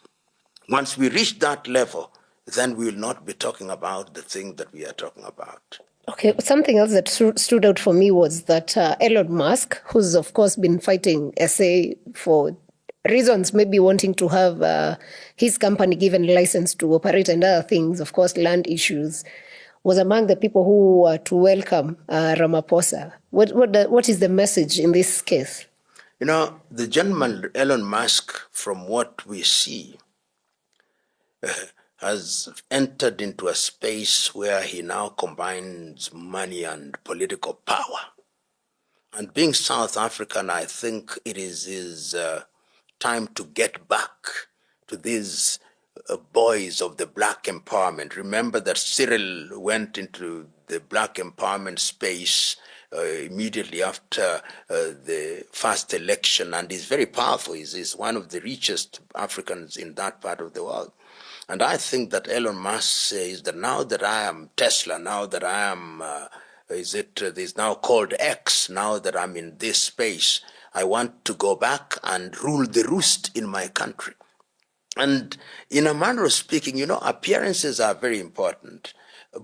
Once we reach that level, then we will not be talking about the thing that we are talking about. Okay, something else that stood out for me was that Elon Musk, who's of course been fighting SA for reasons, maybe wanting to have his company given license to operate and other things, of course, land issues, was among the people who were to welcome Ramaphosa. What is the message in this case? You know, the gentleman Elon Musk, from what we see, has entered into a space where he now combines money and political power. And being South African, I think it is his time to get back to these boys of the black empowerment. Remember that Cyril went into the black empowerment space immediately after the first election, and is very powerful. He's one of the richest Africans in that part of the world. And I think that Elon Musk says that now that I am Tesla, now that I am, is now called X, now that I'm in this space, I want to go back and rule the roost in my country. And in a manner of speaking, you know, appearances are very important.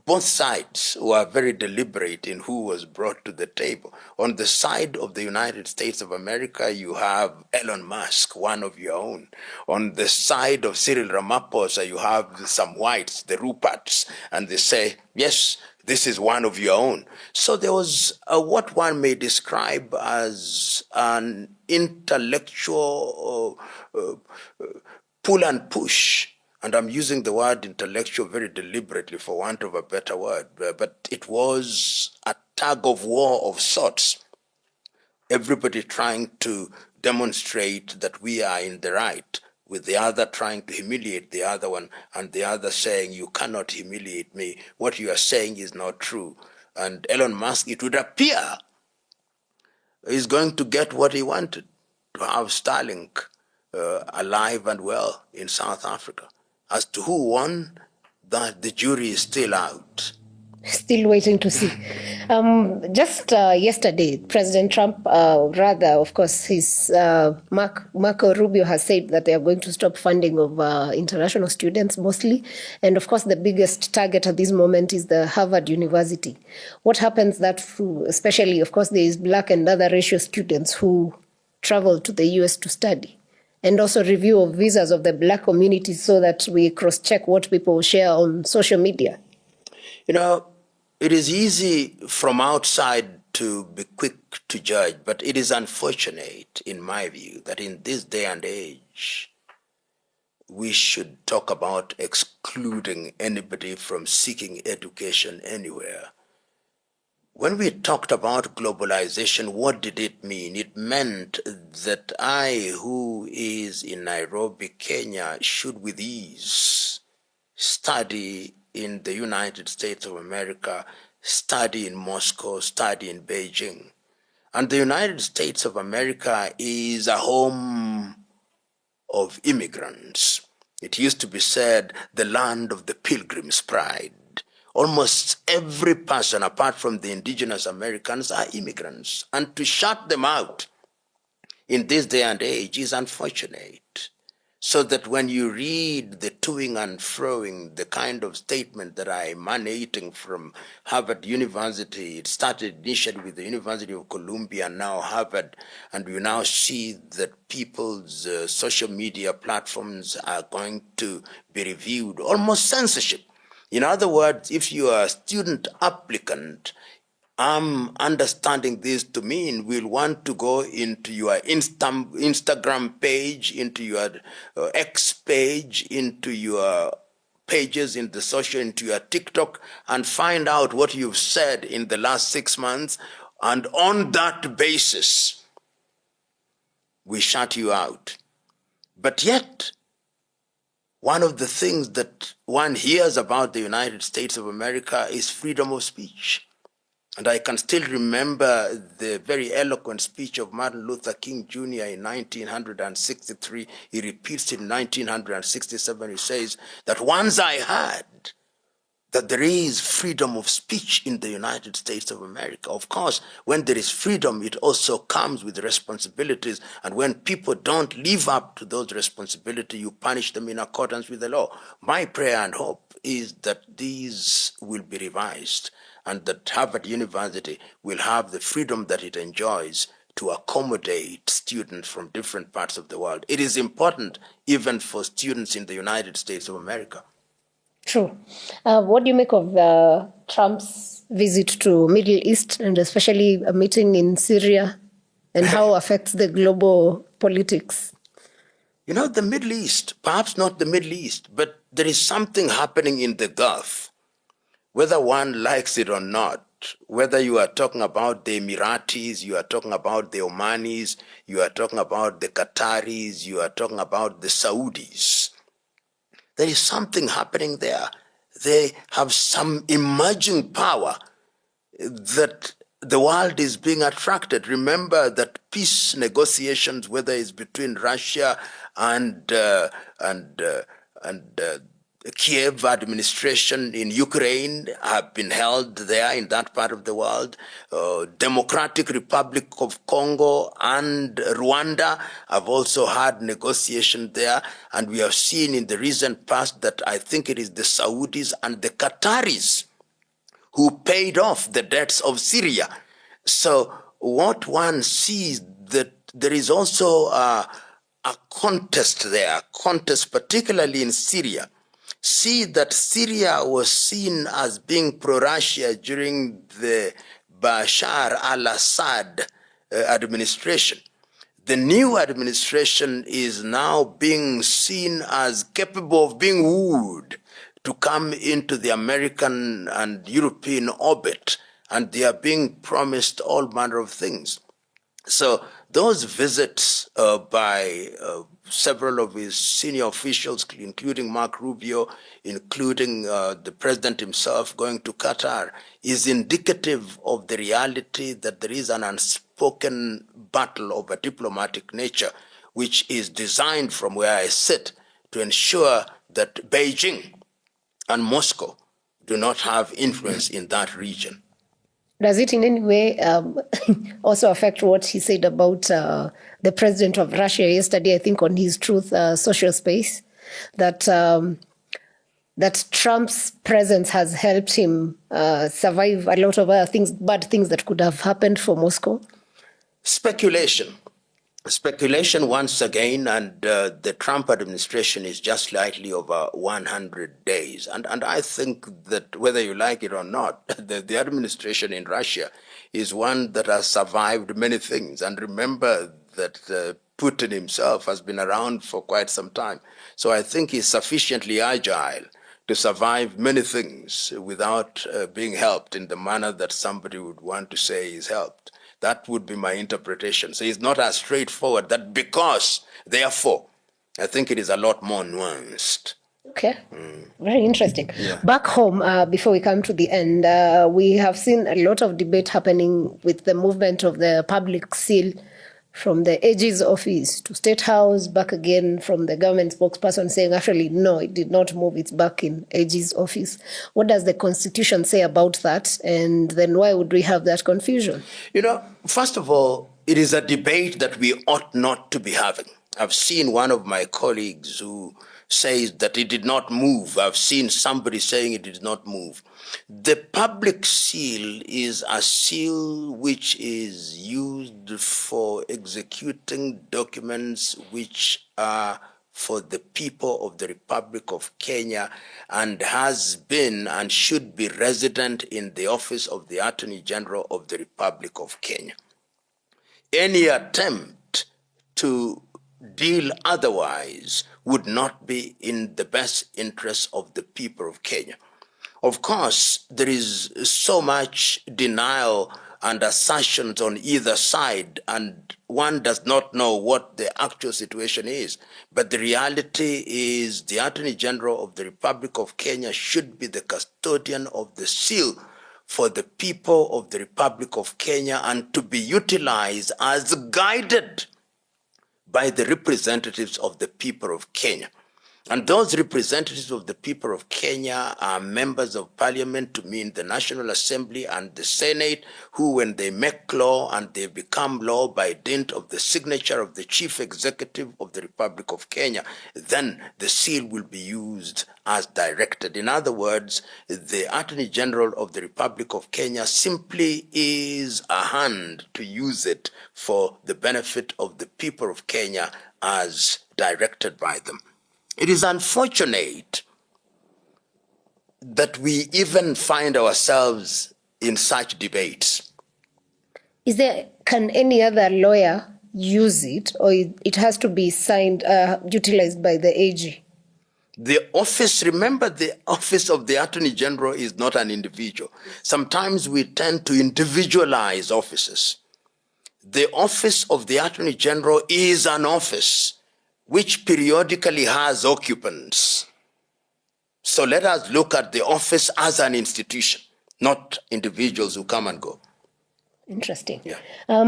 Both sides were very deliberate in who was brought to the table. On the side of the United States of America, you have Elon Musk, one of your own. On the side of Cyril Ramaphosa, you have some whites, the Ruperts, and they say, yes, this is one of your own. So there was what one may describe as an intellectual pull and push. And I'm using the word intellectual very deliberately for want of a better word, but it was a tug of war of sorts. Everybody trying to demonstrate that we are in the right, with the other trying to humiliate the other one, and the other saying, you cannot humiliate me. What you are saying is not true. And Elon Musk, it would appear, is going to get what he wanted, to have Starlink alive and well in South Africa. As to who won, that the jury is still out. Still waiting to see. Just yesterday, President Trump, rather, of course, his Marco Rubio has said that they are going to stop funding of international students mostly. And of course, the biggest target at this moment is the Harvard University. What happens that, especially, of course, there is black and other racial students who travel to the US to study? And also review of visas of the black community so that we cross-check what people share on social media. You know, it is easy from outside to be quick to judge, but it is unfortunate, in my view, that in this day and age, we should talk about excluding anybody from seeking education anywhere. When we talked about globalization, what did it mean? It meant that I, who is in Nairobi, Kenya, should with ease study in the United States of America, study in Moscow, study in Beijing. And the United States of America is a home of immigrants. It used to be said, the land of the pilgrim's pride. Almost every person, apart from the indigenous Americans, are immigrants. And to shut them out in this day and age is unfortunate. So that when you read the toing and froing, the kind of statement that are emanating from Harvard University, it started initially with the University of Columbia, now Harvard, and you now see that people's social media platforms are going to be reviewed, almost censorship. In other words, if you are a student applicant, I'm understanding this to mean we'll want to go into your Instagram page, into your X page, into your pages in the social, into your TikTok, and find out what you've said in the last 6 months. And on that basis, we shut you out. But yet, one of the things that one hears about the United States of America is freedom of speech. And I can still remember the very eloquent speech of Martin Luther King Jr. in 1963. He repeats it in 1967. He says that once I heard that there is freedom of speech in the United States of America. Of course, when there is freedom, it also comes with responsibilities. And when people don't live up to those responsibilities, you punish them in accordance with the law. My prayer and hope is that these will be revised and that Harvard University will have the freedom that it enjoys to accommodate students from different parts of the world. It is important even for students in the United States of America. True. What do you make of Trump's visit to Middle East and especially a meeting in Syria and how it affects the global politics? You know, the Middle East, perhaps not the Middle East, but there is something happening in the Gulf, whether one likes it or not, whether you are talking about the Emiratis, you are talking about the Omanis, you are talking about the Qataris, you are talking about the Saudis. There is something happening there. They have some emerging power that the world is being attracted. Remember that peace negotiations, whether it's between Russia and Kiev administration in Ukraine, have been held there in that part of the world. Democratic Republic of Congo and Rwanda have also had negotiation there. And we have seen in the recent past that I think it is the Saudis and the Qataris who paid off the debts of Syria. So what one sees that there is also a contest there, particularly in Syria. See that Syria was seen as being pro-Russia during the Bashar al-Assad administration. The new administration is now being seen as capable of being wooed to come into the American and European orbit, and they are being promised all manner of things. So those visits by several of his senior officials, including Mark Rubio, including the president himself going to Qatar, is indicative of the reality that there is an unspoken battle of a diplomatic nature, which is designed from where I sit to ensure that Beijing and Moscow do not have influence in that region. Does it in any way also affect what he said about the president of Russia yesterday, I think on his Truth social space, that that Trump's presence has helped him survive a lot of other things, bad things that could have happened for Moscow? Speculation once again, and the Trump administration is just slightly over 100 days. And I think that whether you like it or not, the administration in Russia is one that has survived many things. And remember that Putin himself has been around for quite some time. So I think he's sufficiently agile to survive many things without being helped in the manner that somebody would want to say he's helped. That would be my interpretation. So it's not as straightforward that because, therefore, I think it is a lot more nuanced. Okay, very interesting. Yeah. Back home, before we come to the end, we have seen a lot of debate happening with the movement of the public seal from the AG's office to State House, back again from the government spokesperson saying, actually, no, it did not move, it's back in AG's office. What does the Constitution say about that? And then why would we have that confusion? You know, first of all, it is a debate that we ought not to be having. I've seen one of my colleagues who says that it did not move. I've seen somebody saying it did not move. The public seal is a seal which is used for executing documents which are for the people of the Republic of Kenya and has been and should be resident in the office of the Attorney General of the Republic of Kenya. Any attempt to deal otherwise would not be in the best interest of the people of Kenya. Of course, there is so much denial and assertions on either side, and one does not know what the actual situation is. But the reality is the Attorney General of the Republic of Kenya should be the custodian of the seal for the people of the Republic of Kenya and to be utilized as guided by the representatives of the people of Kenya. And those representatives of the people of Kenya are members of parliament, to mean the National Assembly and the Senate, who, when they make law and they become law by dint of the signature of the chief executive of the Republic of Kenya, then the seal will be used as directed. In other words, the Attorney General of the Republic of Kenya simply is a hand to use it for the benefit of the people of Kenya as directed by them. It is unfortunate that we even find ourselves in such debates. Can any other lawyer use it, or it has to be signed, utilized by the AG? The office, remember, the office of the Attorney General is not an individual. Sometimes we tend to individualize offices. The office of the Attorney General is an office which periodically has occupants. So let us look at the office as an institution, not individuals who come and go. Interesting. Yeah. There's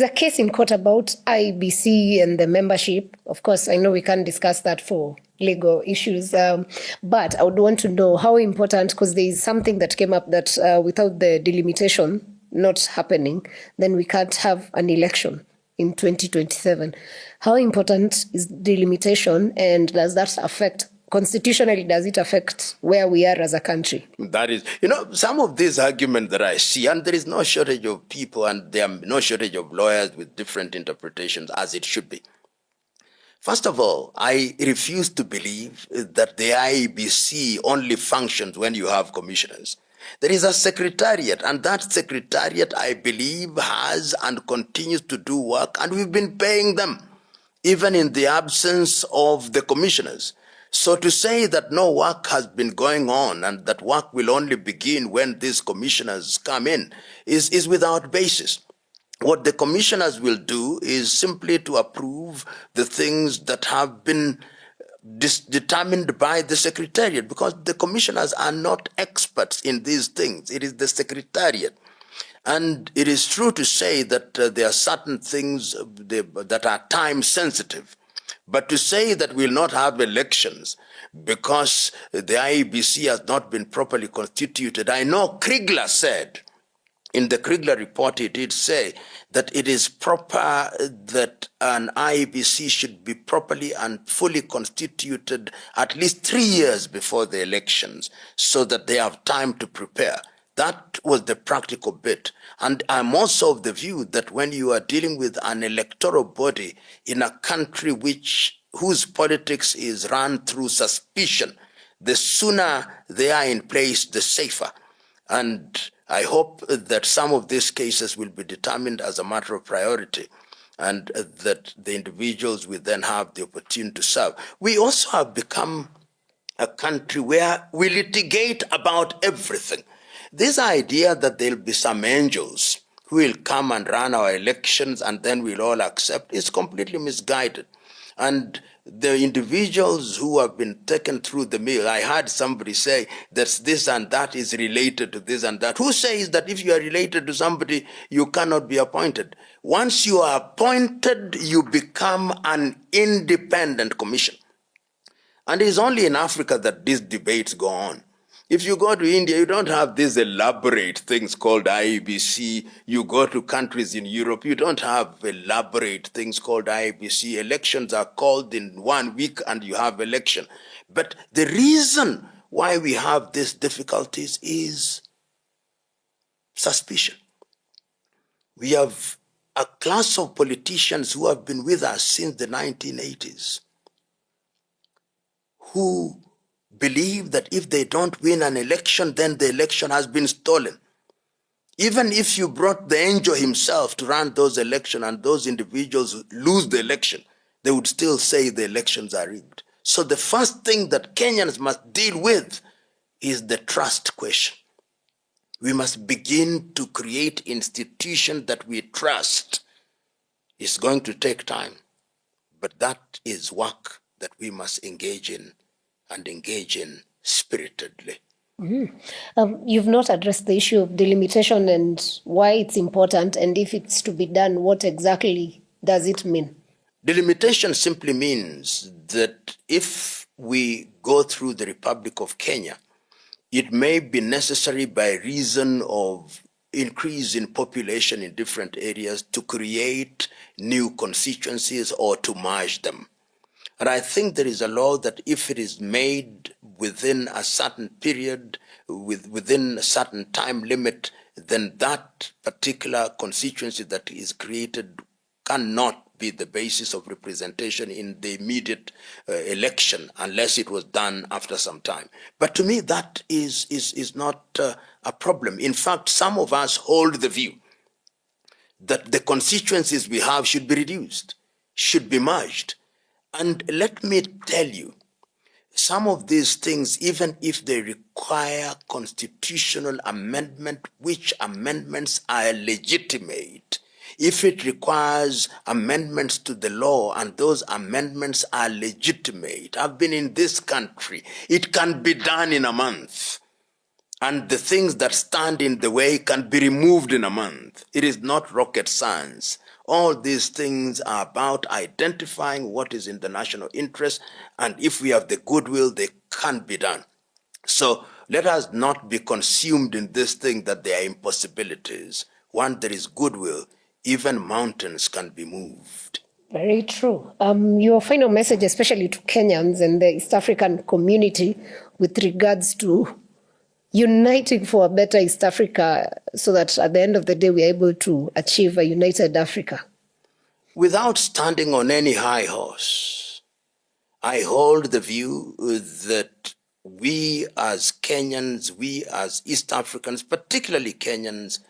a case in court about IBC and the membership. Of course, I know we can't discuss that for legal issues, but I would want to know how important, because there is something that came up that without the delimitation not happening, then we can't have an election in 2027. How important is delimitation, and does that affect, constitutionally, does it affect where we are as a country? That is, some of these arguments that I see, and there is no shortage of people and there are no shortage of lawyers with different interpretations, as it should be. First of all, I refuse to believe that the IEBC only functions when you have commissioners. There is a secretariat, and that secretariat, I believe, has and continues to do work, and we've been paying them, even in the absence of the commissioners. So to say that no work has been going on and that work will only begin when these commissioners come in is without basis. What the commissioners will do is simply to approve the things that have been determined by the secretariat, because the commissioners are not experts in these things. It is the secretariat. And it is true to say that there are certain things that are time sensitive. But to say that we'll not have elections because the IEBC has not been properly constituted, I know Kriegler said, in the Kriegler report, he did say that it is proper that an IEBC should be properly and fully constituted at least 3 years before the elections so that they have time to prepare. That was the practical bit. And I'm also of the view that when you are dealing with an electoral body in a country whose politics is run through suspicion, the sooner they are in place, the safer. And I hope that some of these cases will be determined as a matter of priority and that the individuals will then have the opportunity to serve. We also have become a country where we litigate about everything. This idea that there'll be some angels who will come and run our elections and then we'll all accept is completely misguided. And the individuals who have been taken through the mill, I heard somebody say that this and that is related to this and that. Who says that if you are related to somebody, you cannot be appointed? Once you are appointed, you become an independent commission. And it's only in Africa that these debates go on. If you go to India, you don't have these elaborate things called IEBC. You go to countries in Europe, you don't have elaborate things called IEBC. Elections are called in 1 week and you have election. But the reason why we have these difficulties is suspicion. We have a class of politicians who have been with us since the 1980s who believe that if they don't win an election, then the election has been stolen. Even if you brought the angel himself to run those elections and those individuals lose the election, they would still say the elections are rigged. So the first thing that Kenyans must deal with is the trust question. We must begin to create institutions that we trust. It's going to take time, but that is work that we must engage in and engage in spiritedly. You've not addressed the issue of delimitation and why it's important, and if it's to be done, what exactly does it mean? Delimitation simply means that if we go through the Republic of Kenya, it may be necessary by reason of increase in population in different areas to create new constituencies or to merge them. And I think there is a law that if it is made within a certain period, within a certain time limit, then that particular constituency that is created cannot be the basis of representation in the immediate election unless it was done after some time. But to me, that is not a problem. In fact, some of us hold the view that the constituencies we have should be reduced, should be merged. And let me tell you, some of these things, even if they require constitutional amendment, which amendments are legitimate, if it requires amendments to the law and those amendments are legitimate, I've been in this country, it can be done in a month. And the things that stand in the way can be removed in a month. It is not rocket science. All these things are about identifying what is in the national interest, and if we have the goodwill, they can be done. So let us not be consumed in this thing that there are impossibilities. When there is goodwill, even mountains can be moved. Very true. Your final message, especially to Kenyans and the East African community, with regards to uniting for a better East Africa so that at the end of the day we are able to achieve a united Africa? Without standing on any high horse, I hold the view that we as Kenyans, we as East Africans, particularly Kenyans,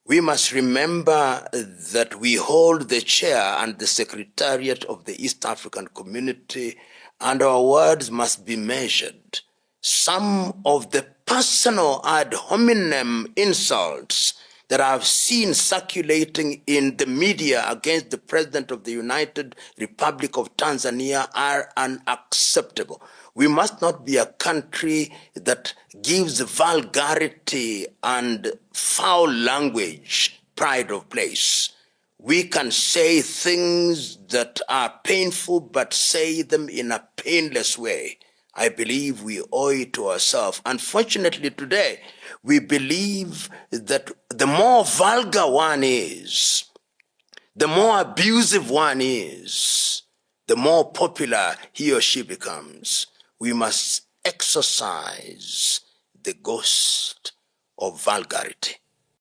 we must remember that we hold the chair and the secretariat of the East African community, and our words must be measured. Some of the personal ad hominem insults that I've seen circulating in the media against the President of the United Republic of Tanzania are unacceptable. We must not be a country that gives vulgarity and foul language pride of place. We can say things that are painful, but say them in a painless way. I believe we owe it to ourselves. Unfortunately, today, we believe that the more vulgar one is, the more abusive one is, the more popular he or she becomes. We must exorcise the ghost of vulgarity.